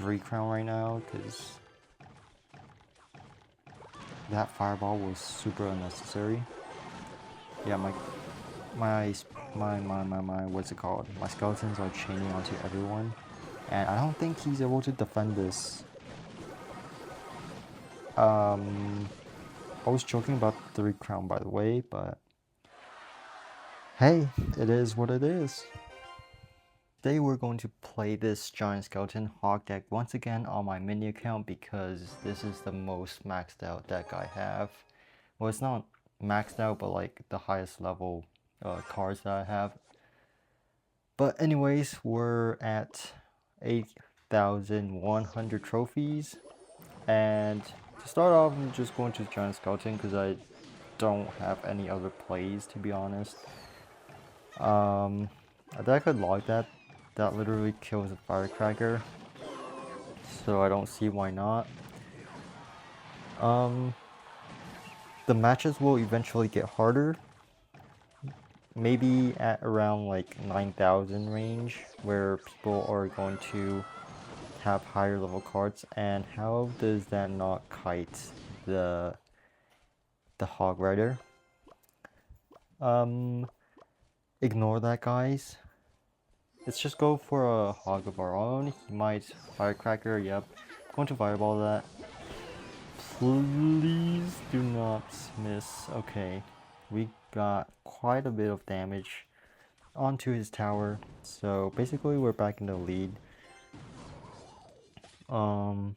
3 crown right now because that fireball was super unnecessary. Yeah, my what's it called? My skeletons are chaining onto everyone, and I don't think he's able to defend this. I was joking about 3 crown by the way, but hey, it is what it is. Today we're going to play this giant skeleton hog deck once again on my mini account because this is the most maxed out deck I have. Well, it's not maxed out, but like the highest level cards that I have. But anyways, we're at 8,100 trophies, and to start off I'm just going to giant skeleton because I don't have any other plays, to be honest. I think I could log that. That literally kills a firecracker, so I don't see why not. The matches will eventually get harder, maybe at around like 9,000 range, where people are going to have higher level cards. And how does that not kite the Hog Rider? Ignore that, guys. Let's just go for a hog of our own. He might firecracker. Yep, going to fireball that. Please do not miss. Okay, we got quite a bit of damage onto his tower, so basically we're back in the lead. Then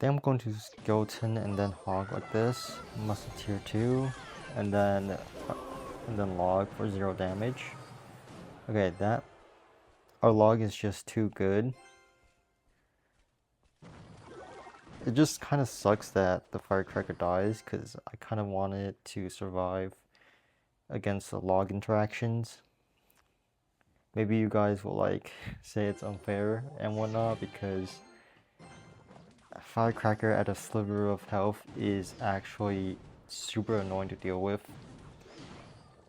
I'm going to skeleton and then hog like this, musketeer 2, and then log for 0 damage. Okay, that our log is just too good. It just kind of sucks that the firecracker dies because I kind of wanted it to survive against the log interactions. Maybe you guys will like say it's unfair and whatnot because firecracker at a sliver of health is actually super annoying to deal with.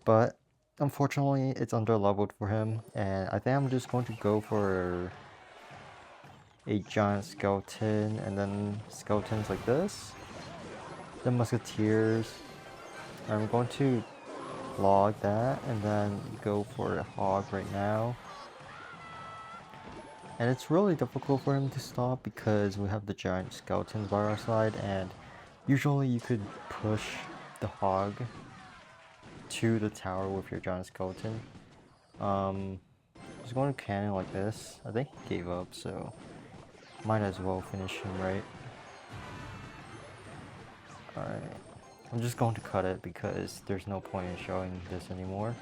But unfortunately it's under leveled for him, and I think I'm just going to go for a giant skeleton and then skeletons like this. Then musketeers. I'm going to log that and then go for a hog right now. And it's really difficult for him to stop because we have the giant skeletons by our side, and usually you could push the hog to the tower with your giant skeleton. Just going to cannon like this. I think he gave up, so might as well finish him, right? Alright. I'm just going to cut it because there's no point in showing this anymore.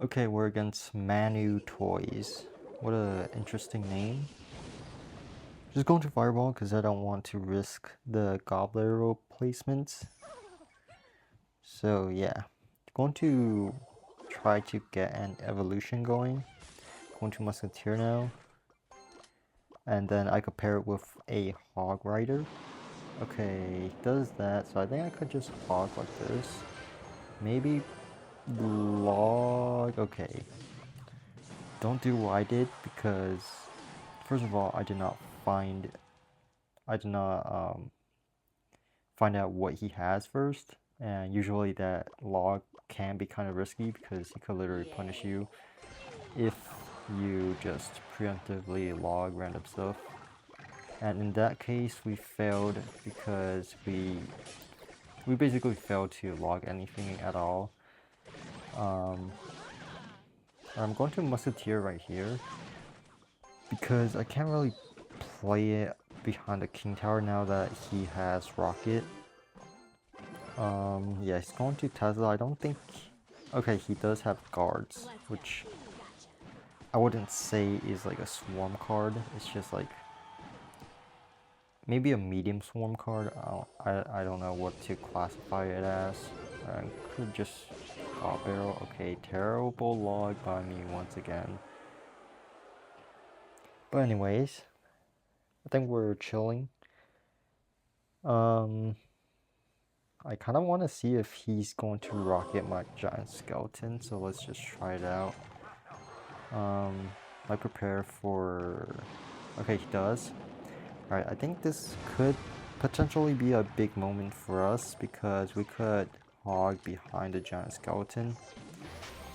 Okay, we're against Manu Toys. What a interesting name. Just going to Fireball because I don't want to risk the Gobbler Arrow placement. So yeah, going to try to get an evolution going. Going to Musketeer now. And then I could pair it with a Hog Rider. Okay, does that, so I think I could just hog like this. Maybe log, okay. Don't do what I did because, first of all, I did not find out what he has first, and usually that log can be kind of risky because he could literally punish you if you just preemptively log random stuff. And in that case we failed because we basically failed to log anything at all. I'm going to musketeer right here because I can't really play it behind the king tower now that he has rocket. Yeah, he's going to Tesla. I don't think... Okay, he does have guards, which I wouldn't say is like a swarm card. It's just like maybe a medium swarm card. I don't know what to classify it as. I could just barrel. Okay, terrible log by me once again. But anyways, I think we're chilling. I kind of want to see if he's going to rocket my giant skeleton, so let's just try it out. Like prepare for... Okay, he does. Alright, I think this could potentially be a big moment for us because we could hog behind the giant skeleton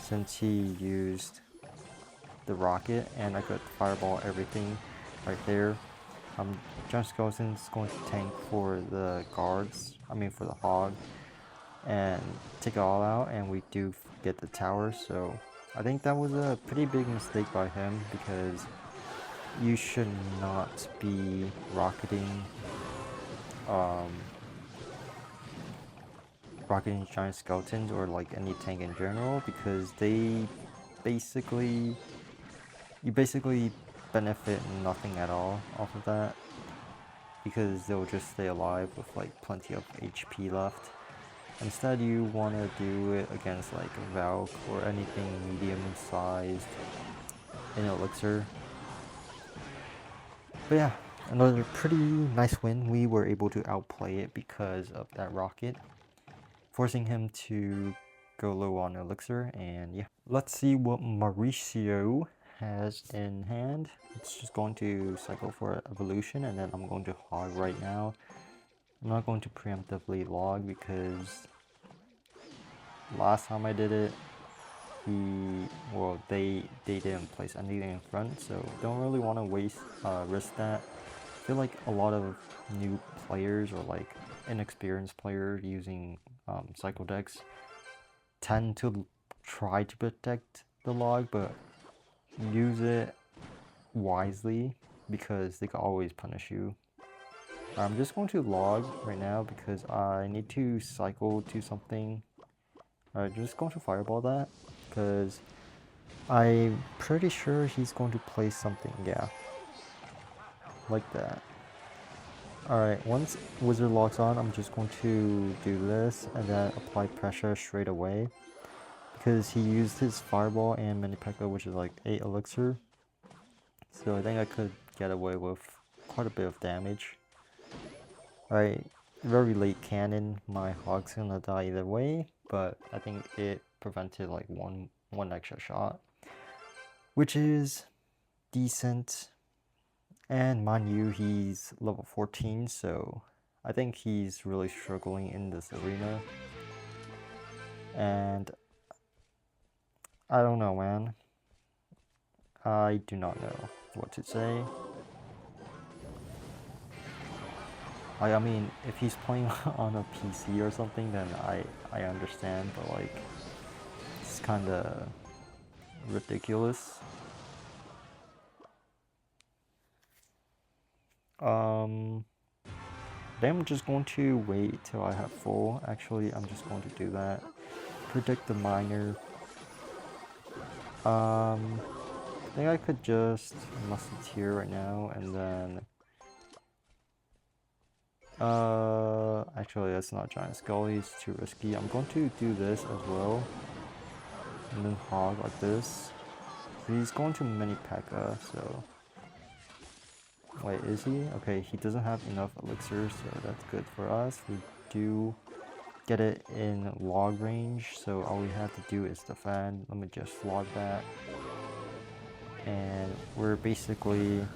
since he used the rocket and I could fireball everything right there. Giant skeleton's going to tank for the guards, for the hog, and take it all out, and we do get the tower, so I think that was a pretty big mistake by him because you should not be rocketing giant skeletons or like any tank in general because you basically benefit nothing at all off of that because they'll just stay alive with like plenty of HP left. Instead, you want to do it against like a Valk or anything medium sized in Elixir. But yeah, another pretty nice win. We were able to outplay it because of that rocket, forcing him to go low on Elixir. And yeah, let's see what Mauricio has in hand. It's just going to cycle for evolution, and then I'm going to hog right now. I'm not going to preemptively log because last time I did it, they didn't place anything in front, so don't really want to risk that. I feel like a lot of new players or like inexperienced players using cycle decks tend to try to protect the log, but use it wisely because they can always punish you. I'm just going to log right now because I need to cycle to something. Alright, just going to fireball that because I'm pretty sure he's going to play something, yeah. Like that. Alright, once Wizard locks on, I'm just going to do this and then apply pressure straight away. Because he used his Fireball and Mini P.E.K.K.A, which is like 8 Elixir. So I think I could get away with quite a bit of damage. Alright, very late cannon. My Hog's gonna die either way, but I think it prevented like one extra shot, which is decent. And mind you, he's level 14, so I think he's really struggling in this arena. And I don't know, man. I do not know what to say. I mean, if he's playing on a PC or something, then I understand, but like, it's kinda ridiculous. Then I'm just going to wait till I have full. Actually, I'm just going to do that. Predict the miner. I think I could just Musketeer right now and then actually that's not Giant Skull, he's too risky. I'm going to do this as well. And then hog like this. He's going to Mini P.E.K.K.A, so wait, is he? Okay, he doesn't have enough elixir, so that's good for us. We do get it in log range, so all we have to do is defend. Let me just log that. And we basically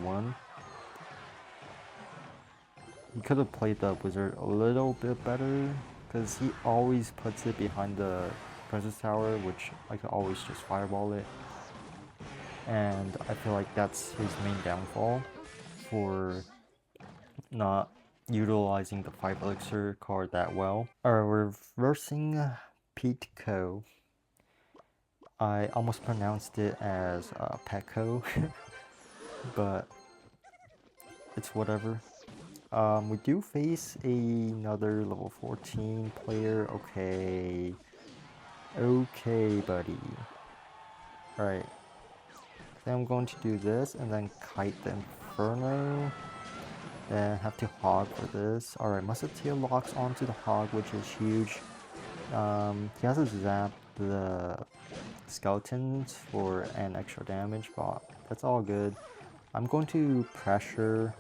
won. He could have played the wizard a little bit better, because he always puts it behind the Princess Tower, which I could always just fireball it. And I feel like that's his main downfall for not utilizing the 5 elixir card that well. Alright, we're versing P.E.K.K.A. I almost pronounced it as Petco, but it's whatever. We do face another level 14 player. Okay, buddy. Alright, then I'm going to do this and then kite the Inferno. Then have to hog for this. Alright, Musketeer locks onto the hog, which is huge. He has to zap the skeletons for an extra damage, but that's all good. I'm going to pressure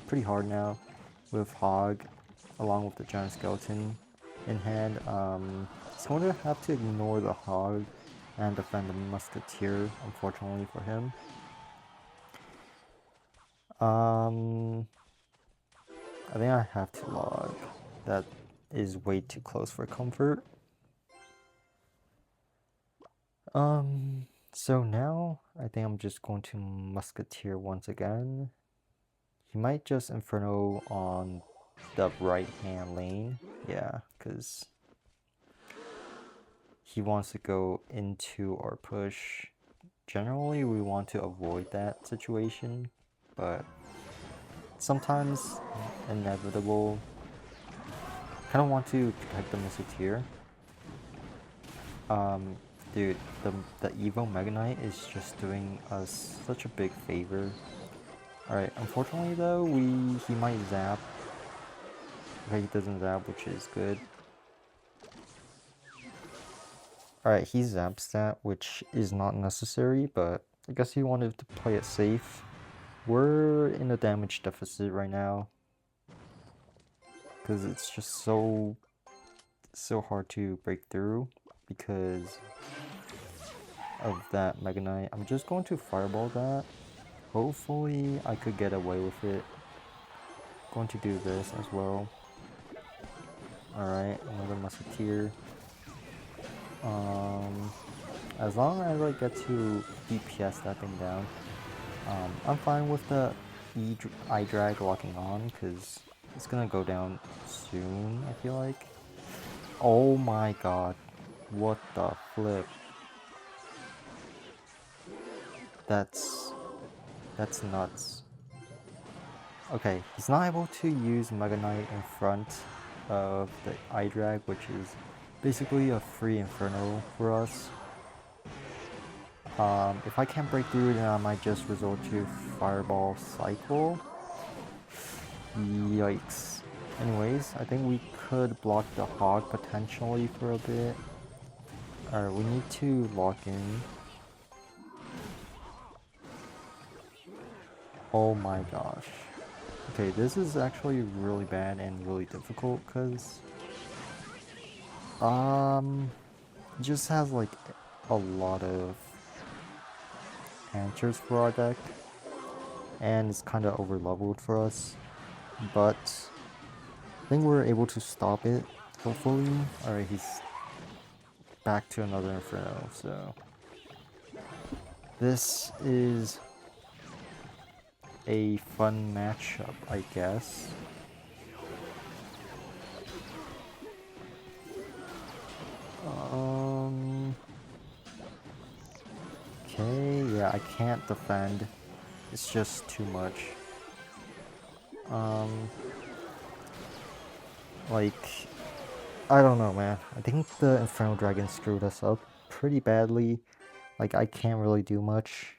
pretty hard now with hog along with the giant skeleton in hand. He's going to have to ignore the hog and defend the Musketeer, unfortunately for him. I think I have to log. That is way too close for comfort. So now I think I'm just going to Musketeer once again. He might just Inferno on the right hand lane. Yeah, because he wants to go into our push. Generally, we want to avoid that situation, but sometimes inevitable. Kind of want to protect the Musketeer. Dude, the Evo Mega Knight is just doing us such a big favor. Alright, unfortunately though, he might zap. Okay, he doesn't zap, which is good. Alright, he zaps that, which is not necessary, but I guess he wanted to play it safe. We're in a damage deficit right now, because it's just so hard to break through because of that Mega Knight. I'm just going to Fireball that. Hopefully I could get away with it. Going to do this as well. Alright, another Musketeer. As long as I get to DPS that thing down, I'm fine with the I-Drag locking on, because it's gonna go down soon, I feel like. Oh my god. What the flip? That's nuts. Okay, he's not able to use Mega Knight in front of the I-Drag, which is basically a free Inferno for us. If I can't break through, then I might just resort to Fireball Cycle. Yikes. Anyways, I think we could block the Hog potentially for a bit. Alright, we need to lock in. Oh my gosh. Okay, this is actually really bad and really difficult because it just has like a lot of answers for our deck, and it's kind of over leveled for us, but I think we're able to stop it, hopefully. Alright, he's back to another Inferno, so this is a fun matchup, I guess. Okay, yeah, I can't defend. It's just too much. Like, I don't know, man. I think the Infernal Dragon screwed us up pretty badly. Like, I can't really do much.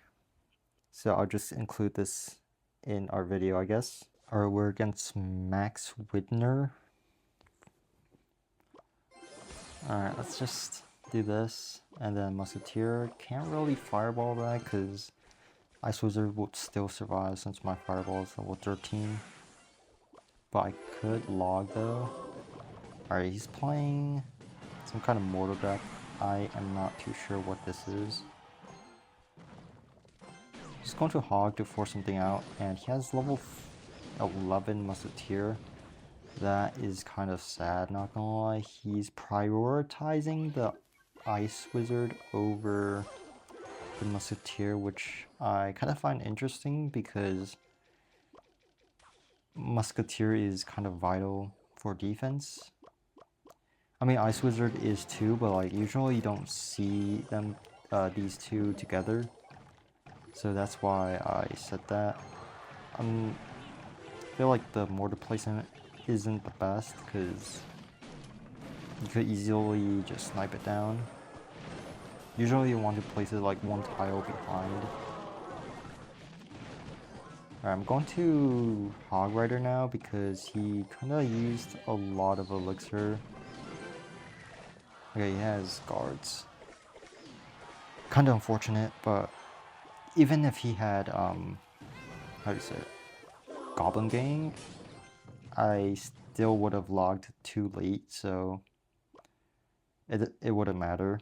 So I'll just include this in our video, I guess. Alright, we're against Max Widner. Alright, let's just do this. And then Musketeer. Can't really Fireball that because Ice Wizard would still survive since my Fireball is level 13. But I could log though. Alright, he's playing some kind of mortal deck. I am not too sure what this is. He's going to Hog to force something out, and he has level 11 Musketeer. That is kind of sad, not gonna lie. He's prioritizing the Ice Wizard over the Musketeer, which I kind of find interesting because Musketeer is kind of vital for defense. I mean, Ice Wizard is too, but like usually you don't see them, these two together. So that's why I said that. I feel like the mortar placement isn't the best because you could easily just snipe it down. Usually you want to place it like one tile behind. Alright, I'm going to Hog Rider now because he kind of used a lot of elixir. Okay, he has guards. Kind of unfortunate, but even if he had, how do you say it? Goblin Gang, I still would have logged too late, so it wouldn't matter.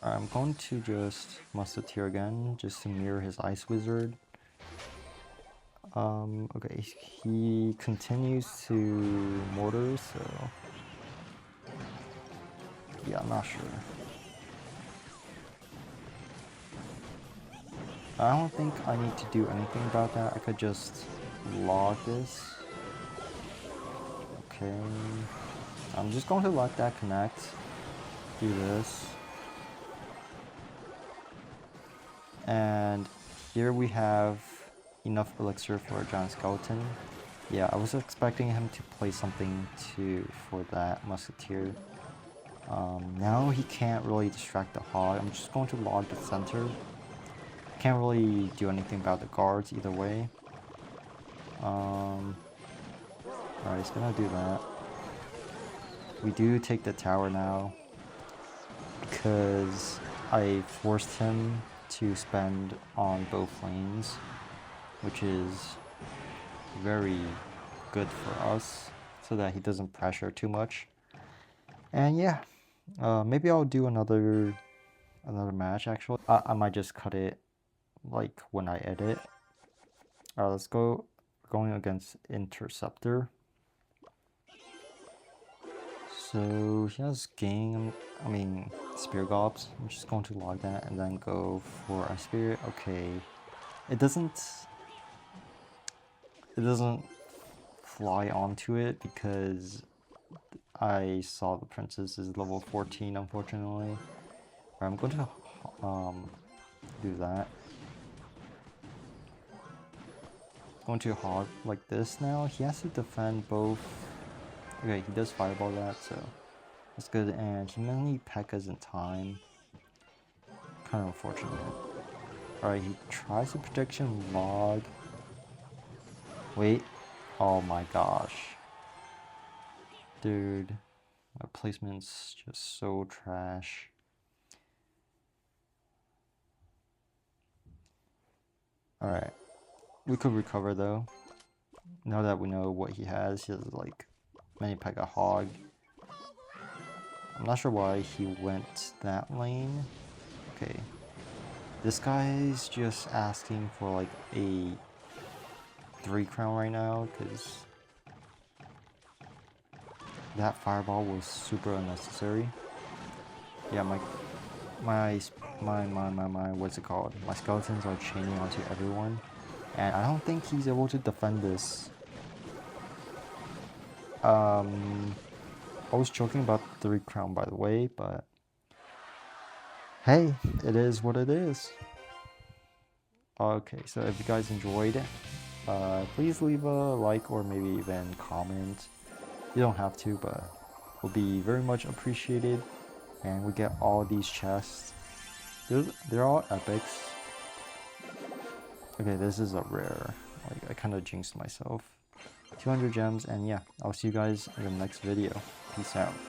I'm going to just Musketeer again, just to mirror his Ice Wizard. Okay, he continues to Mortar, so... yeah, I'm not sure. I don't think I need to do anything about that. I could just log this. Okay. I'm just going to let that connect. Do this. And here we have enough elixir for a giant skeleton. Yeah, I was expecting him to play something for that Musketeer. Now he can't really distract the hog. I'm just going to log the center. Can't really do anything about the guards either way. Alright, he's gonna do that. We do take the tower now because I forced him to spend on both lanes, which is very good for us so that he doesn't pressure too much. And yeah, maybe I'll do another match actually. I might just cut it like when I edit. Alright, let's go. We're going against Interceptor. So he has Gang, Spear Gobs. I'm just going to log that and then go for a Spirit. Okay, it doesn't fly onto it because I saw the princess is level 14, unfortunately. I'm going to do that. Going to hog like this now. He has to defend both. Okay, he does fireball that, so that's good. And he mainly P.E.K.K.A.s in time. Kind of unfortunate. Alright, he tries the protection log. Wait. Oh my gosh. Dude. My placement's just so trash. Alright. We could recover though. Now that we know what he has like many P.E.K.K.A hog. I'm not sure why he went that lane. Okay. This guy's just asking for like a 3 crown right now because that fireball was super unnecessary. Yeah, what's it called? My skeletons are chaining onto everyone, and I don't think he's able to defend this. I was joking about 3 crown by the way, but hey, it is what it is. Okay, so if you guys enjoyed, please leave a like or maybe even comment. You don't have to, but will be very much appreciated. And we get all these chests. They're all epics. Okay, this is a rare. Like, I kind of jinxed myself. 200 gems, and yeah, I'll see you guys in the next video. Peace out.